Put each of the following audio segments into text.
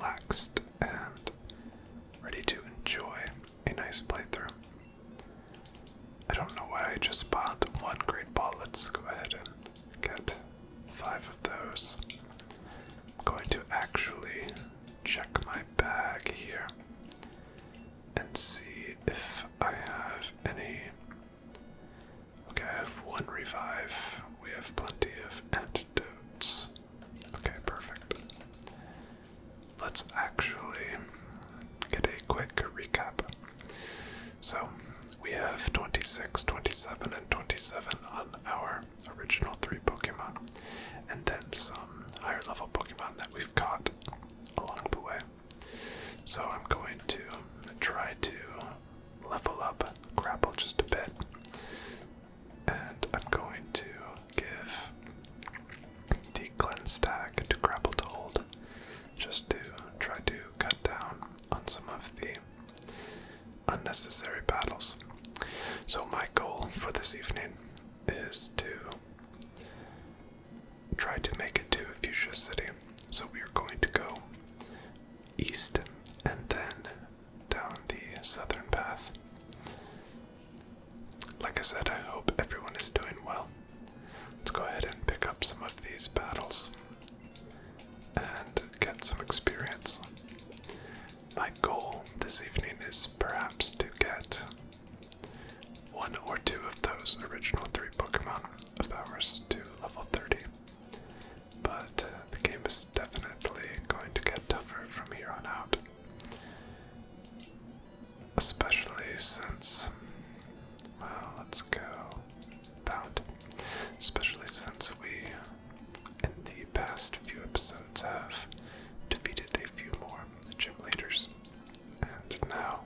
relaxed and ready to enjoy a nice playthrough. I don't know why I just bought one great ball. Let's go ahead and get 5 of those. I'm going to actually check my bag here and see if I have any. Okay, I have 1 revive. We have plenty of antidotes. Okay, perfect. Let's actually get a quick recap. So, we have 26, 27, and 27 on our original 3 Pokemon, and then some higher level Pokemon that we've caught along the way. So I'm going to try to level up Grapple just a bit, and I'm going to give the Cleanse tag to Grapple to hold, just to try to cut down on some of the unnecessary battles. So my goal for this evening is to try to make it to Fuchsia City. So we are going to go east and then down the southern path. Like I said, I hope everyone is doing well. Let's go ahead and pick up some of these battles and get some experience. My goal this evening is perhaps to get 1 or 2 of those original 3 Pokemon of ours to level 30. But the game is definitely going to get tougher from here on out. Especially since, well, let's go bound. Especially since we, in the past few episodes, have defeated a few more gym leaders. And now,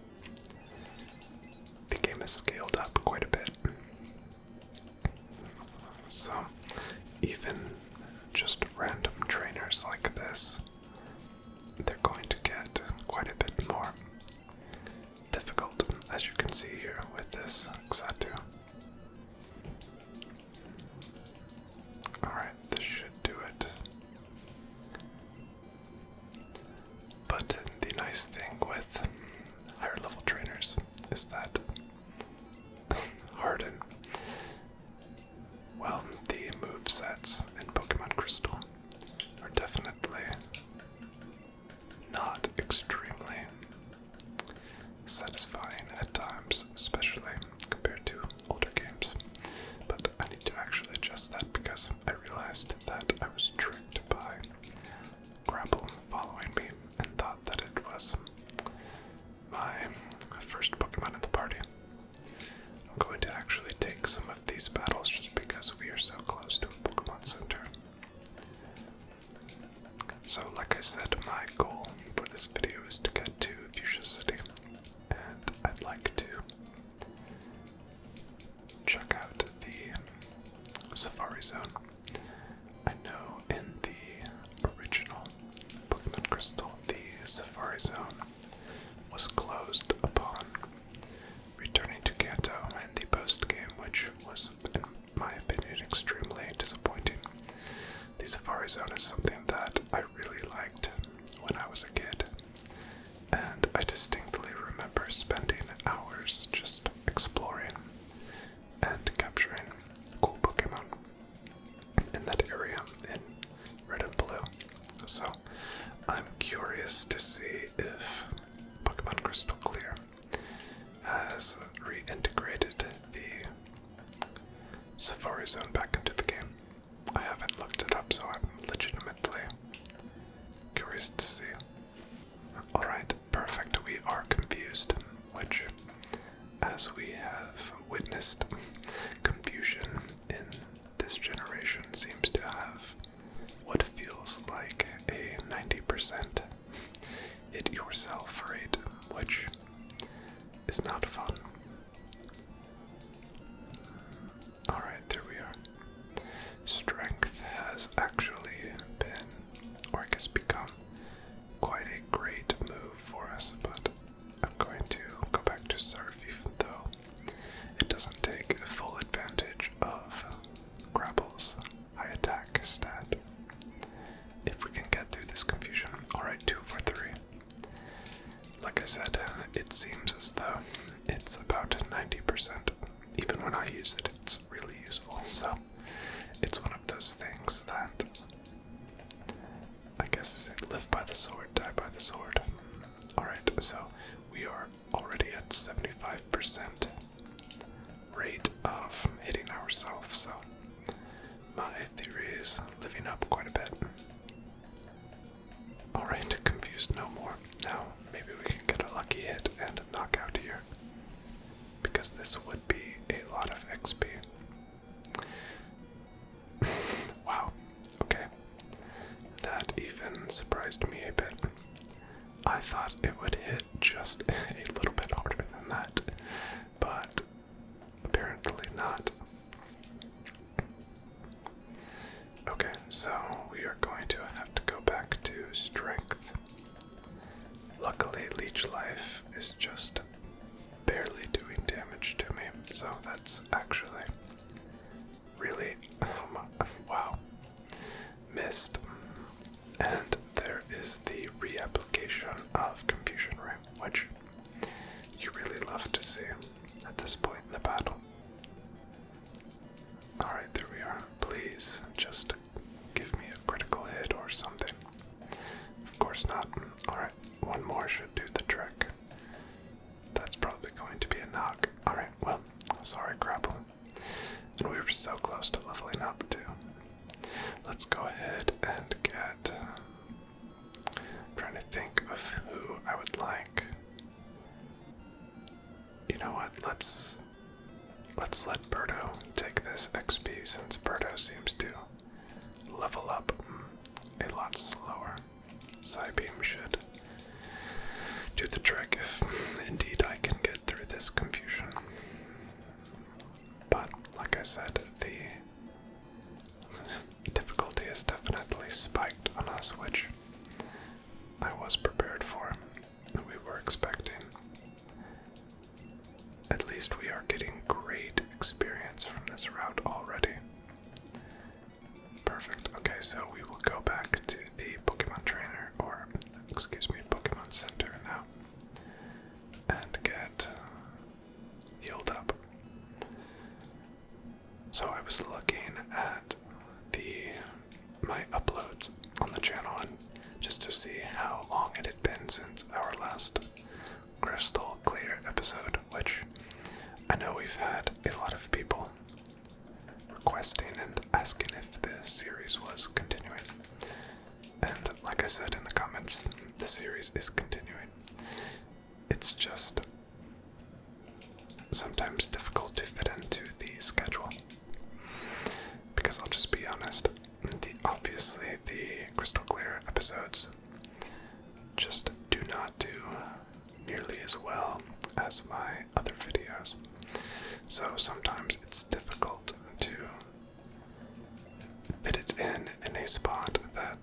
the game has scaled up quite a bit. So, even just random trainers like this, they're going to get quite a bit more difficult, as you can see here with this Xatu. Alright, this should do it. But the nice thing with higher level trainers is that Harden, well, the movesets in Pokemon Crystal are definitely not extremely satisfying at times, especially compared to older games. But I need to actually adjust that because I realized that I was tricked by Grapple following me and thought that it was my first Pokemon in the party. I'm going to actually take some of these battles just because we are so close to a Pokemon Center. So, like I said, my goal for this video is to get to Fuchsia City, and I'd like to check out the Safari Zone. I know in the original Pokemon Crystal, the Safari Zone was closed upon returning to Kanto in the post-game, which was, in my opinion, extremely disappointing. The Safari Zone is something that I really liked when I was a kid, and I distinctly remember spending hours just exploring and capturing cool Pokemon in that area in Red and Blue. So I'm curious to see if Pokemon Crystal Clear has reintegrated the Safari Zone back into the game. I haven't looked it up, so I'm legitimately curious to see. Alright, perfect. We are confused, which, as we have witnessed, confusion in this generation seems to have what feels like a 90% hit yourself rate, which is not fun. Alright, there we are. Strength has actually been, or I guess become, quite a great move for us, but I'm going to go back to Surf even though it doesn't take full advantage of Grapple's high attack stat. If we can get through this confusion. Alright, 2 for 3. I said, it seems as though it's about 90%. Even when I use it, it's really useful. So it's one of those things that I guess live by the sword, die by the sword. Alright, so we are already at 75% rate of hitting ourselves, so my theory is living up quite a bit. Alright, confused no more. Now, maybe we can get a lucky hit and a knockout here, because this would be a lot of XP. Wow, okay. That even surprised me a bit. I thought it would hit just a little bit harder than that, but apparently not. Okay, so we are going to have to go back to strength. Luckily, leech life is just barely doing damage to me, so that's actually really, wow, missed. And there is the reapplication of Confusion Ray, which you really love to see at this point in the battle. Alright, there we are. Please, just give me a critical hit or something. Of course not. Alright, one more should do the trick. That's probably going to be a knock. Alright, well, sorry, Grapple. And we were so close to leveling up, too. Let's go ahead and get... I'm trying to think of who I would like. You know what, let's let Birdo take this XP, since Birdo seems to level up a lot slower. Psybeam should do the trick if indeed I can get through this confusion. But, like I said, the difficulty is definitely spiked on us, which I was prepared for, and we were expecting. At least we are getting great experience from this route already. Perfect. Okay, so we will go back to the Pokemon Trainer, or, excuse me, Pokemon Center now, and get healed up. So I was looking at my uploads on the channel, and just to see how long it had been since our last Crystal Clear episode, which I know we've had a lot of people requesting and asking if the series was continuing. And like I said in the comments, the series is continuing. It's just sometimes difficult to fit into the schedule. Because I'll just be honest, obviously the Crystal Clear episodes just do not do nearly as well as my other videos. So sometimes it's difficult to fit it in a spot that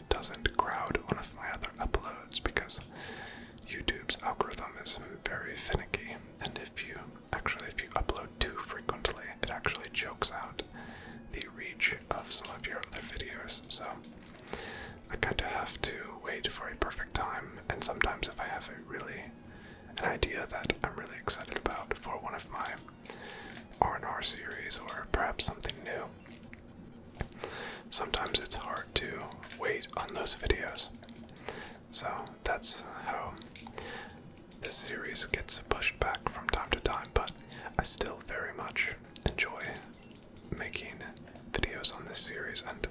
doesn't crowd one of my other uploads, because YouTube's algorithm is very finicky, and if you upload too frequently, it actually chokes out the reach of some of your other videos. So I kind of have to wait for a perfect time, and sometimes if I have an idea that I'm really excited about for one of my R&R series, or perhaps something new, sometimes it's hard to wait on those videos. So that's how this series gets pushed back from time to time, but I still very much enjoy making videos on this series, and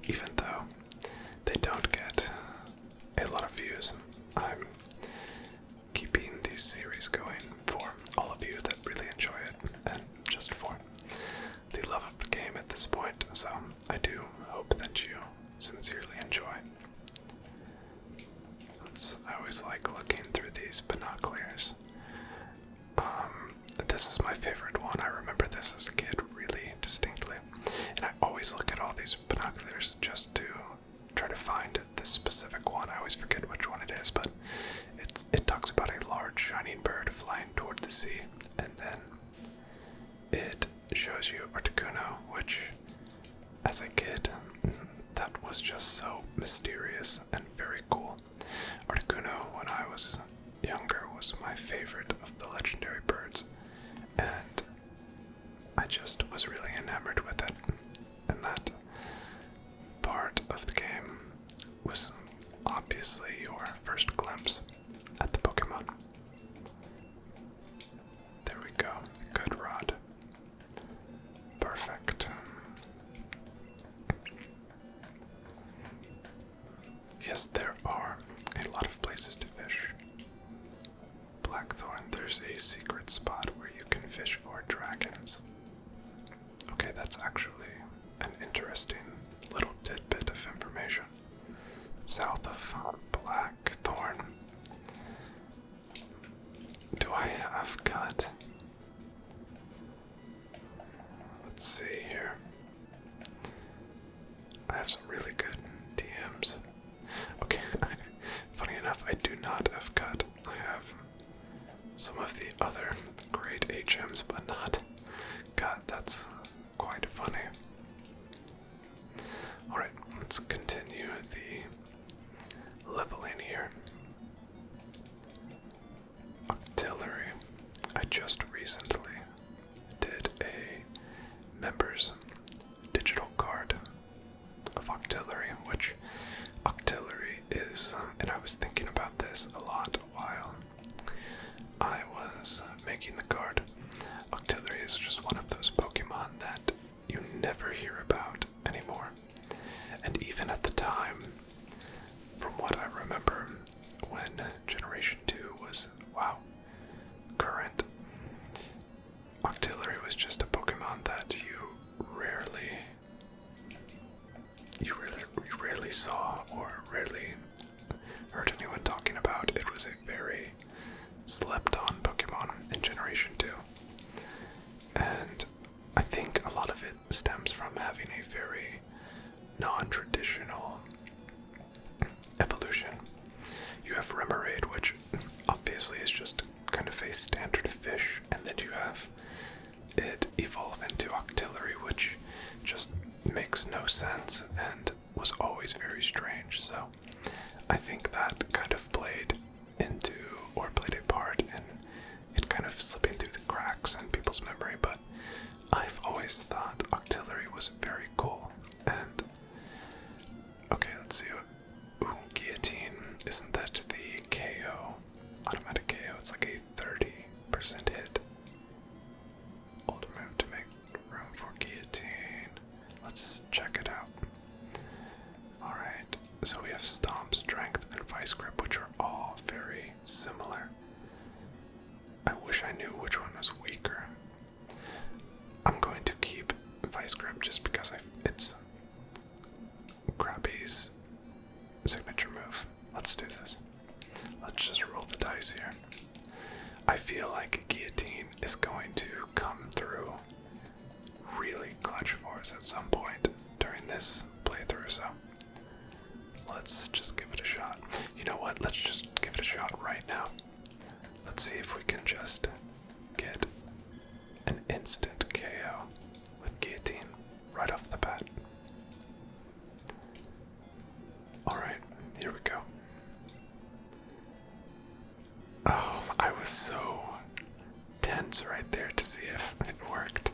even though they don't get a lot of views, I'm keeping these series going for all of you that really enjoy it, and just for the love of the game at this point. So I do hope that you sincerely enjoy. I always like looking through these binoculars. This is my favorite one. I remember this as a kid really distinctly, and I always look at all these binoculars just to try to find this specific one. I always forget which one it is, but it talks about a large shining bird flying toward the sea, and then it shows you Articuno, which, as a kid, that was just so mysterious and very cool. Articuno, when I was obviously your first glimpse at the Pokemon. There we go. Good rod. Perfect. Yes, there are a lot of places to fish. Blackthorn, there's a secret spot where you can fish for dragons. Okay, that's actually an interesting little tidbit of information. South of Blackthorn. Do I have cut? Let's see here. I have some really good DMs. Okay, funny enough, I do not have cut. I have some of the other great HMs, but not cut. That's quite funny. Alright, let's continue the leveling here. Artillery. I just recently did a members digital card of Artillery, which Artillery is, and I was thinking about this a lot while I was making the card. Artillery is just one of those Pokemon that you never hear about anymore. And even at the time, from what I remember, when Generation 2 was, wow, current, Artillery was just a Pokemon that you rarely saw or rarely heard anyone talking about. It was a very slept on Pokemon in Generation 2. And I think a lot of it stems from having a very non-traditional evolution. You have Remoraid, which obviously is just kind of a standard fish, and then you have it evolve into Artillery, which just makes no sense and was always very strange. So I think that kind of played a part in it kind of slipping through the cracks in people's memory, but I've always thought Artillery was very cool. And okay, let's see. Ooh, Guillotine. Isn't that the KO? Automatic KO. It's like a 30% hit. Hold move to make room for Guillotine. Let's check it out. Alright, so we have Stomp, Strength, and Vice Grip, which are all very similar. I wish I knew which one was weaker. I'm going to keep Vice Grip just because it's Krabby's signature move. Let's do this. Let's just roll the dice here. I feel like Guillotine is going to come through really clutch for us at some point during this playthrough, so let's just give it a shot. You know what? Let's just give it a shot right now. Let's see if we can just get an instant KO with Guillotine right off the bat. Alright, here we go. Oh, I was so tense right there to see if it worked.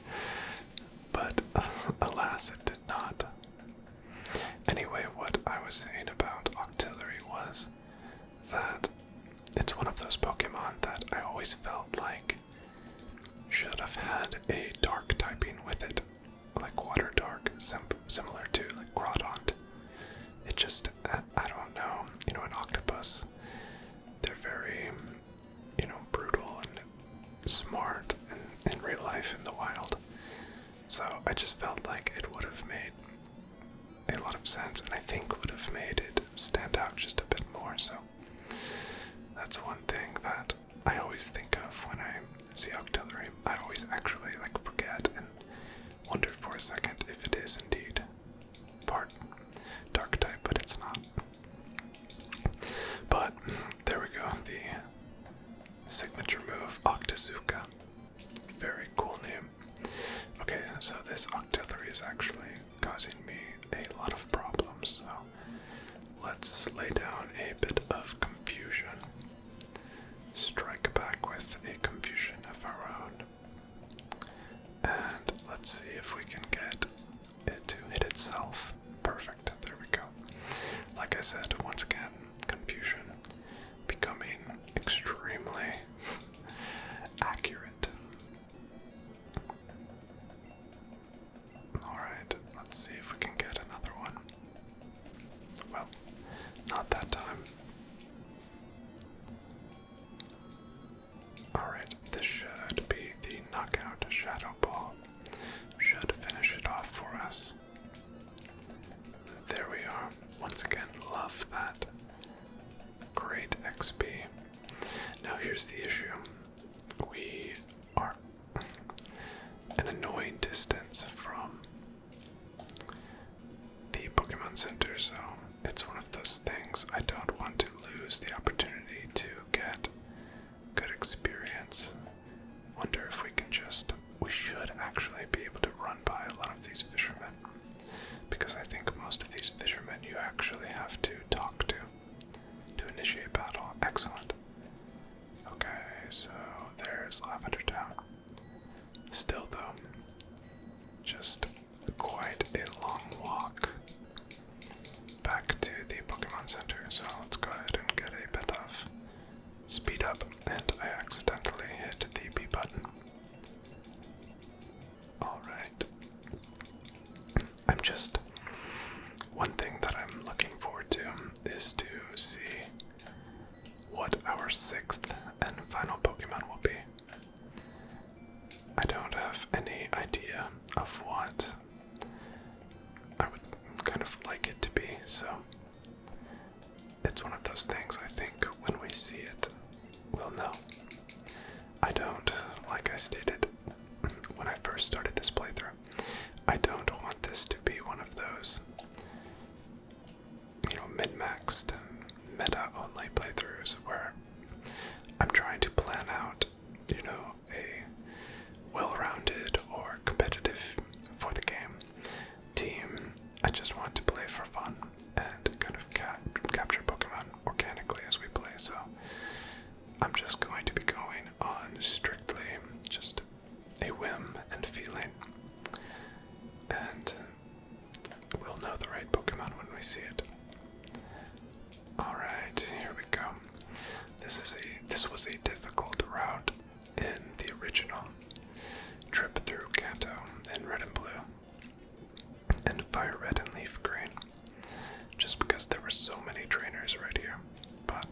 But alas, it did not. Anyway, what I was saying about Artillery was that it's one of those Pokemon that I always felt like should have had a dark typing with it, like Water Dark, similar to like Groudon. It just, I don't know, an octopus, they're very, brutal and smart in real life in the wild. So I just felt like it would have made a lot of sense, and I think would have made it stand out just a bit more. So that's one thing that I always think of when I see Artillery. I always actually forget and wonder for a second if it is indeed part dark type, but it's not. But there we go, the signature move, Octazooka. Very cool name. Okay, so this Artillery is actually causing me a lot of problems, so let's lay down a bit of confusion. Strike back with a confusion of our own. And let's see if we can get it to hit itself. Perfect, there we go. Like I said, once again, confusion. XP. Now here's the issue. We are an annoying distance from the Pokemon Center, so it's one of those things I don't want to lose the opportunity to get good experience. Wonder if we can we should actually be able to run by a lot of these fishermen, because I think most of these fishermen you actually have to talk to initiate battle. Excellent. Okay, so there's Lavender Town. Still though, just quite a long walk back to the Pokemon Center, so let's go ahead and get a bit of speed up, and I accidentally hit the B button. Alright. One thing that I'm looking forward to is to see what our 6th and final Pokemon will be. I don't have any idea of what I would kind of like it to be, so it's one of those things I think when we see it, we'll know. I don't, like I stated when I first started this playthrough, I don't want this to be one of those, min-maxed, meta-only playthroughs where I'm trying to plan out, a well-rounded or competitive for the game team. I just want to play for fun and kind of capture Pokemon organically as we play, so I'm just going to be going on strictly just a whim and feeling, and we'll know the right Pokemon when we see it. Alright, here we go. This was a difficult route in the original trip through Kanto in Red and Blue, and Fire Red and Leaf Green, just because there were so many trainers right here. But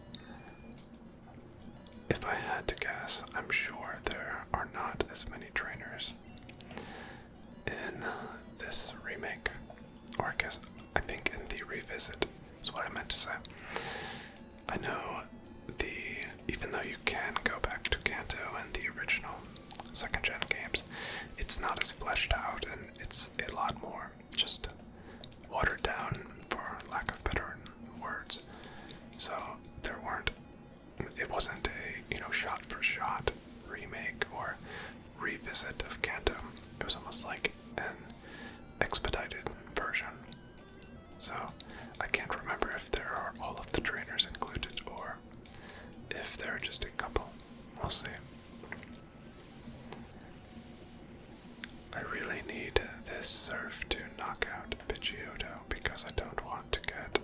if I had to guess, I'm sure there are not as many trainers in this remake, or I think in the revisit is what I meant to say. I know even though you can go back to Kanto in the original 2nd gen games, it's not as fleshed out, and it's a lot more just watered down, for lack of better words. So it wasn't a shot for shot remake or revisit of Kanto. It was almost like an expedited version. So I can't remember if there are all of the trainers included or if there are just a couple. We'll see. I really need this surf to knock out Pidgeotto because I don't want to get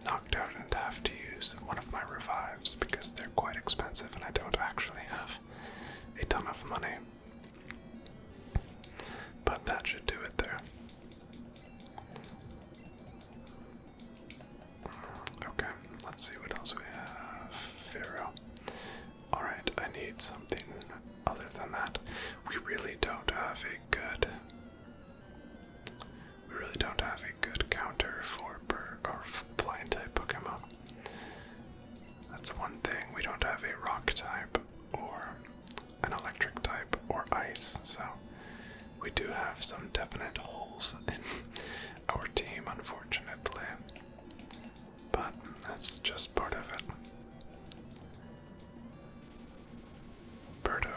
knocked out and have to use one of my revives because they're quite expensive and I don't actually have a ton of money. But that should do it there. Okay, let's see what else we have. Pharaoh. Alright, I need something other than that. We really don't have a good counter for bird or flying type Pokemon. That's one thing. We don't have a rock type or an electric type or ice, so we do have some definite holes in our team, unfortunately. But that's just part of it. Birdo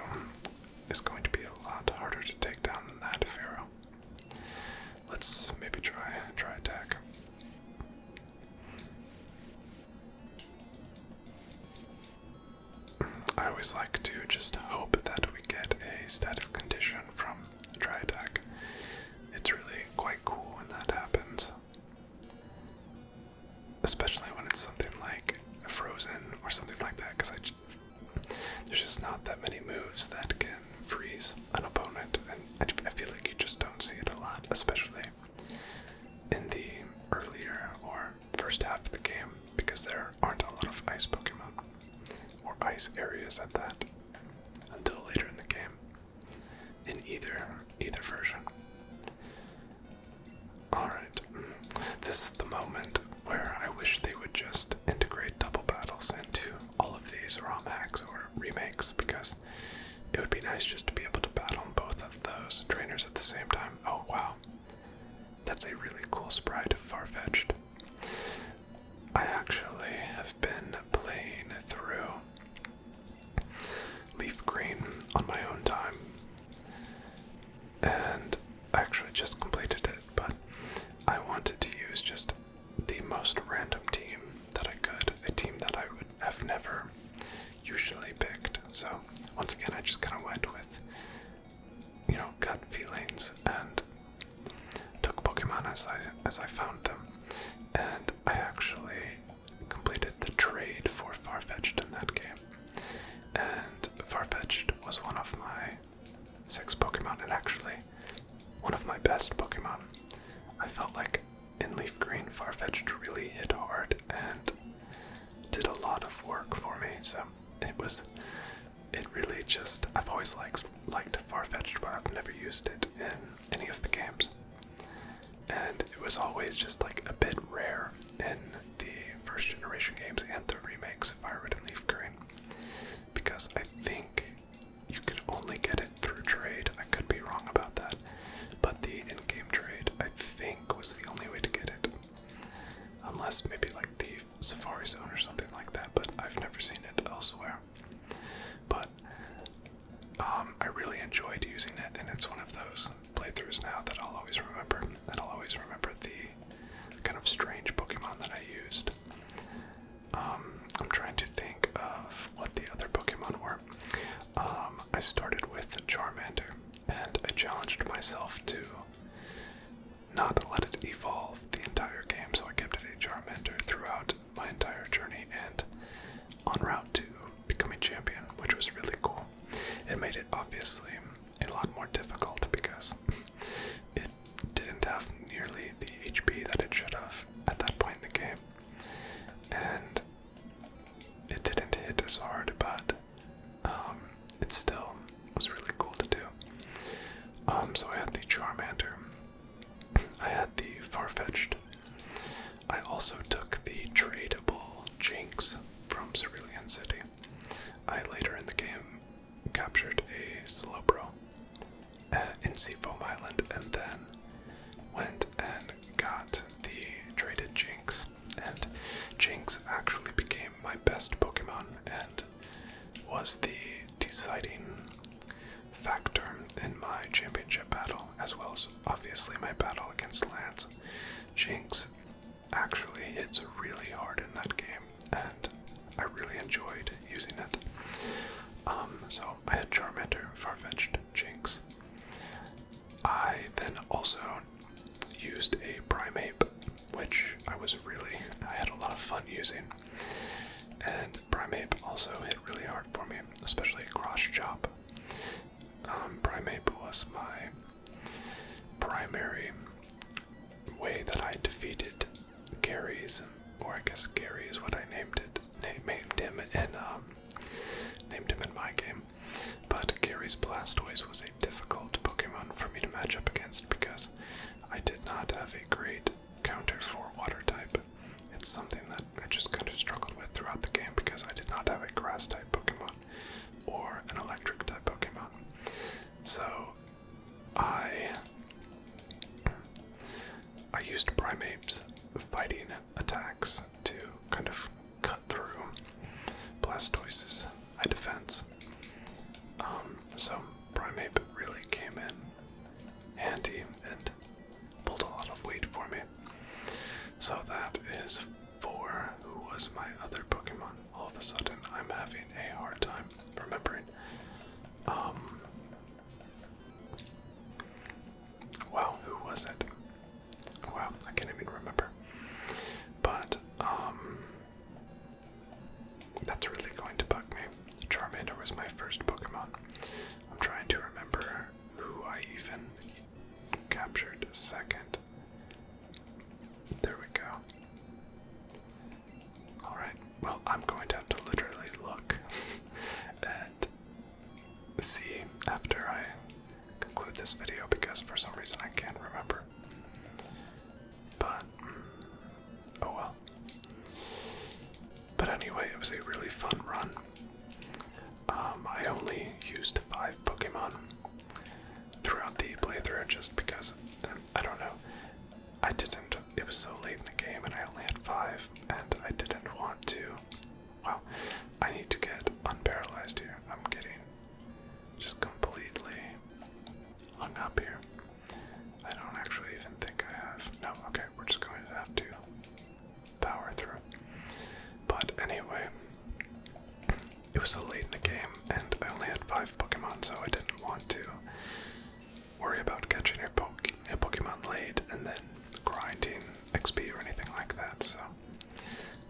is going to be a lot harder to take down than that Pharaoh. Let's maybe try attack. I always like to just hope that we get a status condition from try attack. It's really quite cool when that happens. Especially when it's something like Frozen or something like that, because there's just not that many moves that can freeze an opponent, and I feel like you just don't see it a lot, especially in the earlier or first half of the game, because there aren't a lot of ice Pokemon, or ice areas at that, until later in the game, in either version. Alright, this is the moment where I wish they would just integrate double battles into nice just to be able to battle both of those trainers at the same time. Oh wow, that's a really cool sprite, Farfetch'd. I actually have been playing through Leaf Green on my own time, and I actually just completed it, but I wanted to use just the most random team that I could, a team that I would have never usually picked. So once again, I just kind of went with, gut feelings and took Pokemon as I found them. And I actually completed the trade for Farfetch'd in that game. And Farfetch'd was one of my 6 Pokemon, and actually one of my best Pokemon. I felt like in Leaf Green, Farfetch'd really hit hard and did a lot of work for me. So it really just, I've always liked Farfetch'd, but I've never used it in any of the games. And it was always just like a bit rare in the first generation games and the remakes of Fire Red and Leaf Green, because I think you could only get it through trade. I could be wrong about that, but the in-game trade I think was the only way to get it, unless maybe like the Safari Zone or something like that, but I've never seen it elsewhere. But I really enjoyed using it, and it's one of those playthroughs now that I'll always remember, and I'll always remember the kind of strange Pokemon that I used. I'm trying to think of what the other Pokemon were. I started with Charmander, and I challenged myself to not let it evolve the entire game, so I kept it a Charmander throughout my entire journey and on route to becoming champion, which was really cool. It made it obviously a lot more difficult because it didn't have nearly the HP that it should have at that point in the game, and it didn't hit as hard, but it still was really cool to do. So I had the Charmander, I had the Farfetch'd, I also took the tradable Jinx from Cerulean City. I later in the game captured a Slowbro in Seafoam Island, and then went and got the traded Jinx. And Jinx actually became my best Pokemon and was the deciding factor in my championship battle, as well as obviously my battle against Lance. Jinx actually hits really hard in that game, and I really enjoyed using it. So I had Charmander, Farfetch'd, Jinx. I then also used a Primeape, which I had a lot of fun using. And Primeape also hit really hard for me, especially Cross Chop. Primeape was my primary way that I defeated Gary's, or I guess Gary is what I named him in my game. But Gary's Blastoise was a difficult Pokemon for me to match up against because I did not have a great counter for Water type. It's something that I just kind of struggled with throughout the game because I did not have a Grass type Pokemon or an Electric type Pokemon. So I used Primeape's fighting attacks to kind of cut through Blastoise's high defense. So Primeape really came in handy and pulled a lot of weight for me. So that is for who was my other Pokemon. All of a sudden I'm having a hard time remembering. Wow, who was it? Wow, I can't even remember. But, that's really going to bug me. Charmander was my first Pokemon. I'm trying to remember who I even captured second. There we go. Alright, well, I'm going to have to literally look and see after I conclude this video because for some reason I can't remember. But, oh well. But anyway, it was a really fun run. I only used 5 Pokemon throughout the playthrough just because, I don't know, it was so late in the game and I only had 5 and I didn't want to, wow, I need to get unparalyzed here. I'm getting just completely hung up here. I don't actually even think I have, no, okay, we're just going to have to power through. But anyway, it was so late in the game and I only had 5 Pokemon, so I didn't want to worry about catching a Pokemon late and then grinding XP or anything like that, so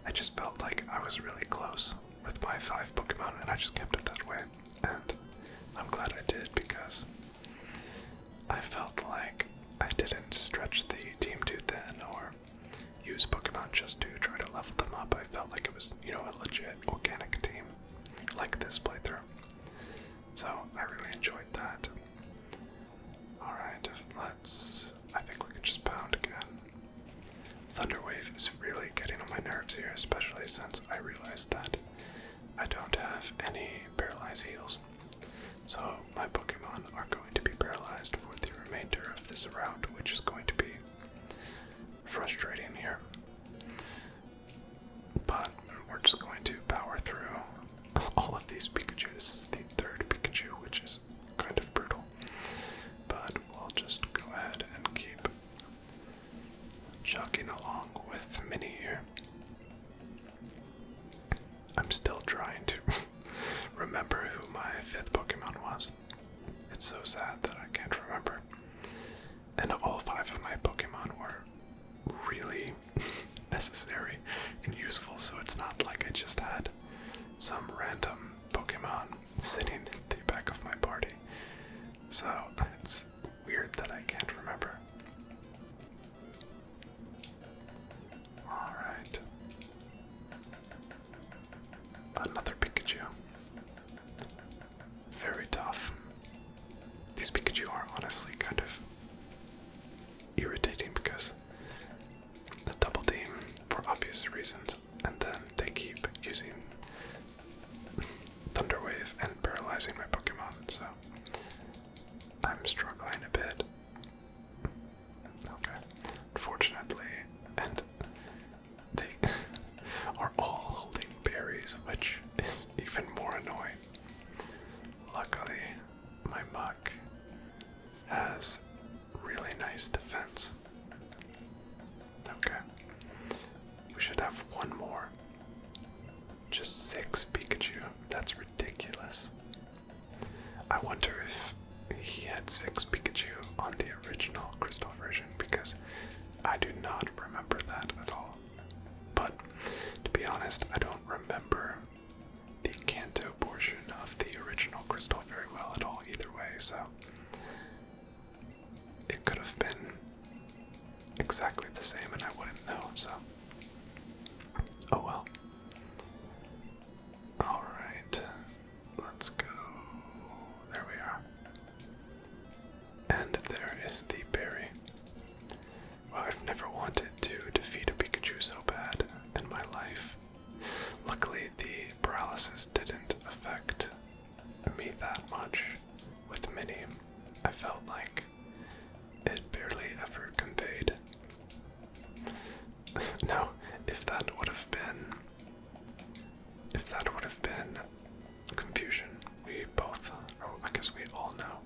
I just felt like I was really close with my 5 Pokemon and I just kept it that way, and I'm glad I did because I felt like I didn't stretch the team too thin or use Pokemon just to try to level them up. I felt like it was, you know, a legit organic team like this playthrough, so I really enjoyed that. Alright, I think we can just pound again. Thunderwave is really getting on my nerves here, especially since I realized that I don't have any paralyzed heals. So my Pokemon are going to be paralyzed for the remainder of this route, which is going to be frustrating here. But we're just going to power through all of these Pikachu. This is the 3rd Pikachu, which is kind of brutal. But we'll just go ahead and keep chugging along with Minnie here. I'm still trying to remember who my 5th Pokemon was. It's so sad that I can't remember. And all 5 of my Pokemon were really necessary and useful, so it's not like I just had some random Pokemon sitting in the back of my party. So it's weird that I can't remember. Alright. Another Pikachu. Very tough. These Pikachu are honestly kind of irritating because a double team for obvious reasons, and then they keep using Thunderwave and paralyzing my Pokemon, so I'm struggling a bit. Okay, unfortunately, and they are all holding berries, which is even more annoying. Luckily, my Muck has really nice defense. Okay, we should have one more. Just 6 Pikachu. That's ridiculous. I wonder if he had 6 Pikachu on the original Crystal version, because I do not remember that at all. But to be honest, I don't remember the Kanto portion of the original Crystal very well at all either way, so it could have been exactly the same and I wouldn't know, so oh well. Alright, let's go. There we are. And there is the berry. Well, I've never wanted to defeat a Pikachu so bad in my life. Luckily, the paralysis didn't affect me that much with Minnie. I felt like it barely ever conveyed. Now, if that would have been confusion, we both, or I guess we all know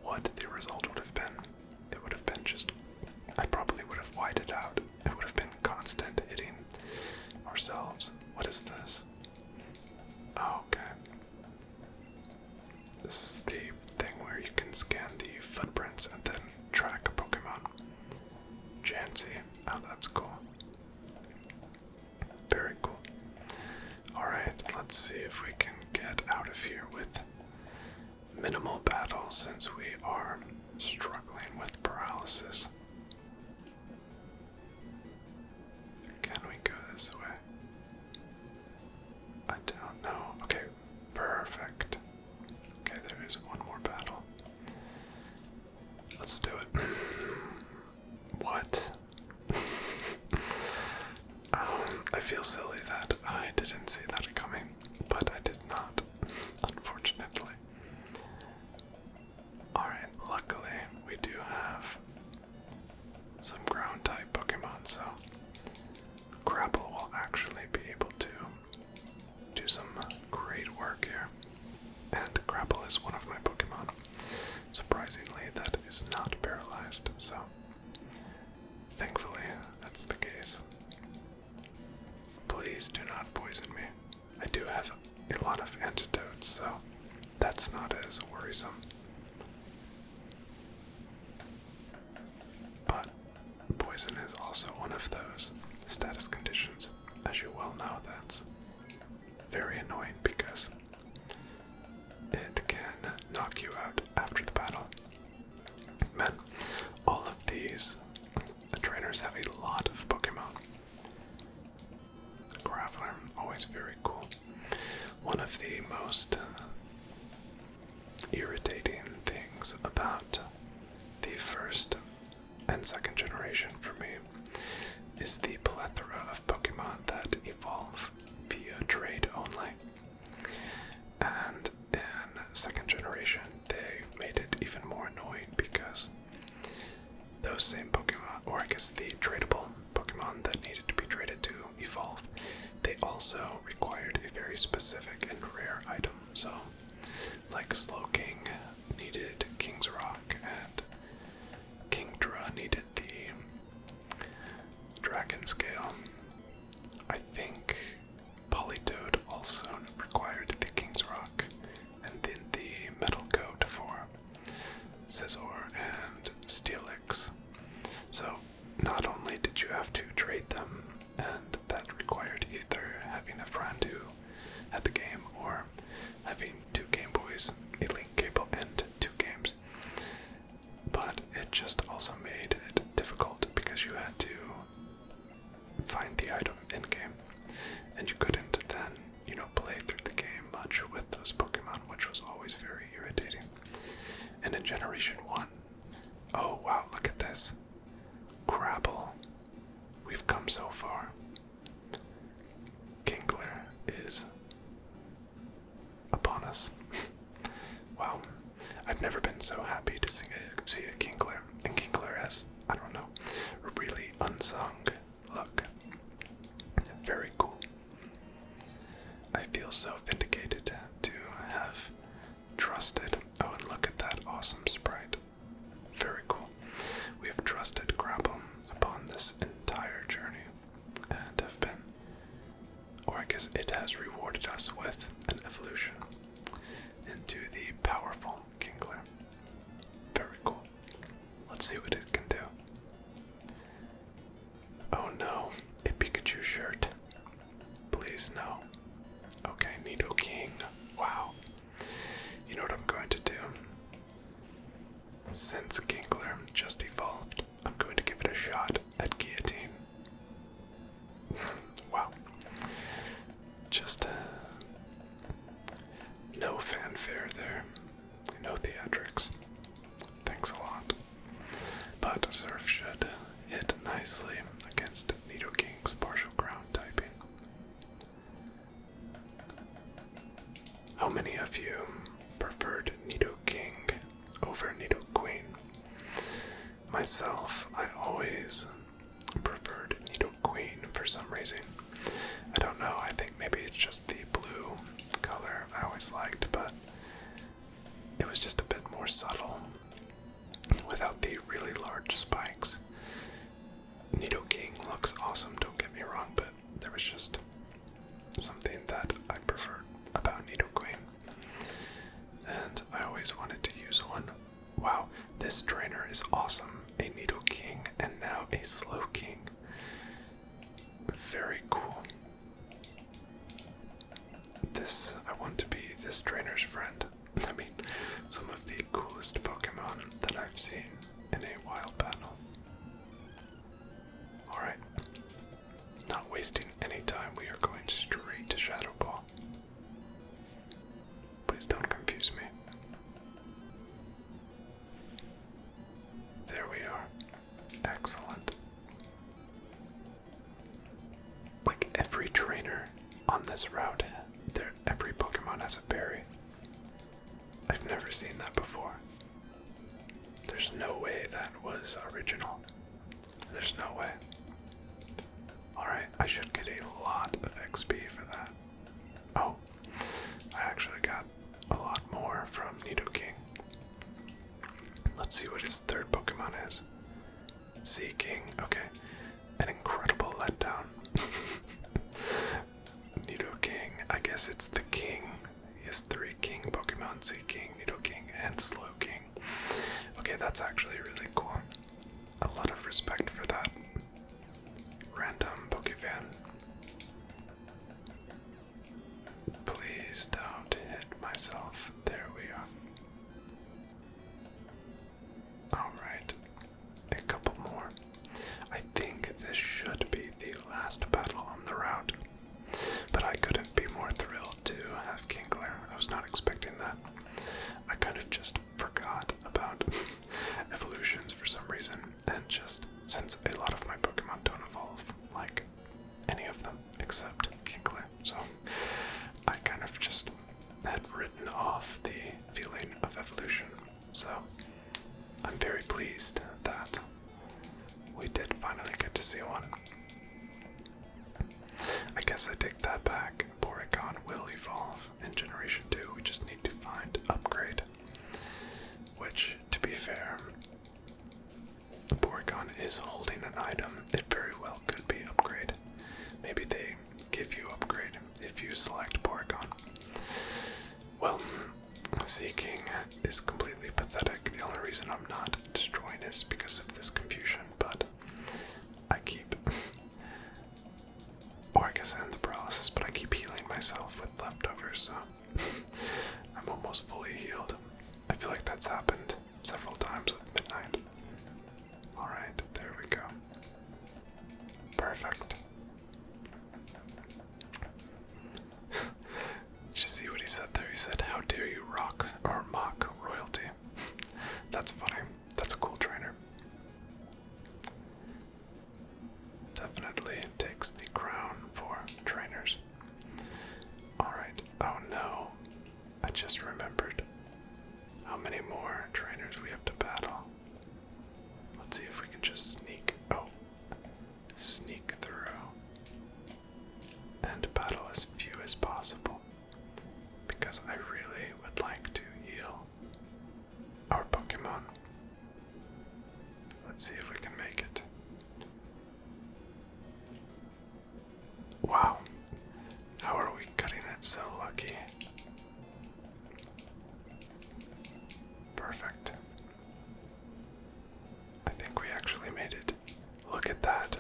what the result would have been. It would have been just, I probably would have whited out. It would have been constant hitting ourselves. What is this? Oh, okay. This is the thing where you can scan the footprints and then track a Pokemon. Jancy. Oh, that's cool. Very cool. Alright, let's see if we can get out of here with minimal battle since we are struggling with paralysis. Can we go this way? I don't know. Okay, perfect. Okay, there is one more battle. Let's do it. What? I feel silly that I didn't see that coming, but I did not. is not paralyzed, so thankfully that's the case. Please do not poison me. I do have a lot of antidotes, so that's not as worrisome. But poison is also one of those status conditions. As you well know, that's very annoying because it can knock you out after the battle. Man, all of these trainers have a lot of Pokemon. Graveler, always very cool. One of the most irritating things about the first and second generation for me is the plethora of Pokemon that evolve via trade only. And in second generation, they made it even more annoying because those same Pokemon, or I guess the tradable Pokemon that needed to be traded to evolve, they also required a very specific and rare item. So, like Slowking needed King's Rock, and Kingdra needed the Dragon Scale. I think Politoed also required the King's Rock, and then the Metal Coat for Scizor and Steelix. So, not only did you have to trade them, and that required either having a friend who had the game or having 2 Game Boys, a link cable, and 2 games, but it just also made it difficult because you had to find the item in game, and you couldn't then, play through the game much with those Pokemon, which was always very irritating. And in Generation 1, oh wow, look at this. Crabble. We've come so far. Kingler is upon us. Wow. I've never been so happy to see a Kingler. And Kingler has, I don't know, a really unsung look. Very cool. I feel so vindicated to have trusted. Oh, and look at that awesome sprite. Very cool. We have trusted Grapple upon this entire journey, and have been, or I guess it has rewarded us with an evolution into the powerful Kingler. Very cool. Let's see what it can do. Oh no, a Pikachu shirt. Please no. Okay, Nidoking. Wow. You know what I'm going to do? Since Kingler just evolved, I'm going to give it a shot at Guillotine. Wow. Just no fanfare there. No theatrics. Thanks a lot. But Surf should hit nicely against Nidoking's partial ground typing. How many of you preferred Nidoking over Nidoqueen? Myself, I always preferred Nidoqueen for some reason. I don't know, I think maybe it's just the blue color I always liked, but it was just a bit more subtle without the really large spikes. Nidoking looks awesome, don't get me wrong, but there was just something that I preferred about Nidoqueen, and I always wanted to use one. Wow, this trainer is awesome. A Nidoking and now a Slowking. Very cool. I want to be this trainer's friend. I mean, some of the coolest Pokemon that I've seen in a wild battle. Alright, not wasting any time, we are going straight to Shadow Ball. Please don't confuse me. There we are. Excellent. Like every trainer on this route, every Pokemon has a berry. I've never seen that before. There's no way that was original. There's no way. Alright, I should get a lot of XP for that. Oh, I actually got a lot more from Nidoking. Let's see what this third Pokemon is. Seeking, okay. An incredible letdown. Nidoking, I guess it's the king. He has 3 king Pokemon, Seeking, Nidoking, and Slowking. Okay, that's actually really cool. A lot of respect for that. Random Pokefan. Please don't hit myself. There we are. Alright. A couple more. I think this should be the last battle on the route. But I couldn't be more thrilled to have Kingler. I was not expecting that. I kind of just forgot about evolutions for some reason, and just since a lot of my Pokemon don't evolve like any of them except Kingler, so I kind of just had written off the feeling of evolution. So I'm very pleased that we did finally get to see one. I guess I take that back. Porygon will evolve in Generation 2. We just need to find Upgrade. Which, to be fair, Porygon is holding an item. It very well could be Upgrade. Maybe they give you Upgrade if you select Porygon. Well, Seeking is completely pathetic. The only reason I'm not destroying is because of this confusion, but I keep... or I guess and the paralysis, but I keep healing myself with leftovers, so I'm almost fully healed. I feel like that's happened several times with Midnight. Alright, there we go. Perfect. Did you see what he said there? He said, "How dare you rock or mock royalty?" That's funny. That's a cool trainer. Definitely takes the crown for trainers. Alright. Oh no. I just remembered how many more trainers we have to battle. Let's see if we can just sneak. Oh. Sneak through. And battle as few as possible. Because I really would like to heal our Pokemon. Let's see if we can make it. Wow. How are we cutting it so lucky? Perfect. I think we actually made it. Look at that.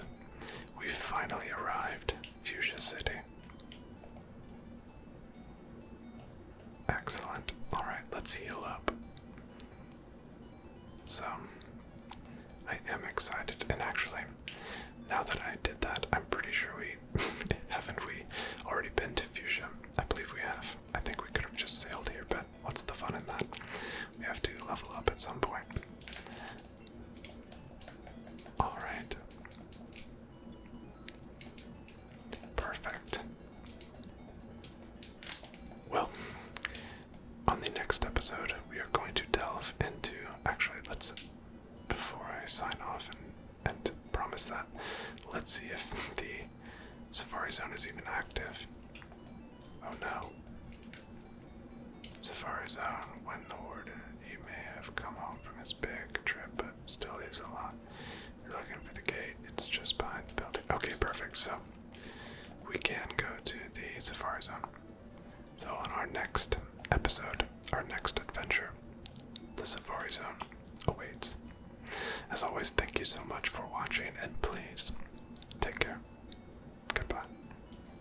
We finally arrived. Fuchsia City. Excellent. Alright, let's heal up. So, I am excited, and actually, now that I did that, I'm pretty sure we haven't we already been to Fuchsia? I believe we have. I think we could have just sailed here, but what's the fun in that? We have to level up at some point. Alright. Perfect. Well, on the next episode, we are going to delve into, actually, before I sign off and promise that, let's see if the Safari Zone is even active. Oh no. Safari Zone, when the warden, he may have come home from his big trip, but still leaves a lot. You're looking for the gate, it's just behind the building. Okay, perfect, so we can go to the Safari Zone. So on our next episode, our next adventure, the Safari Zone awaits. As always, thank you so much for watching, and please take care. Goodbye.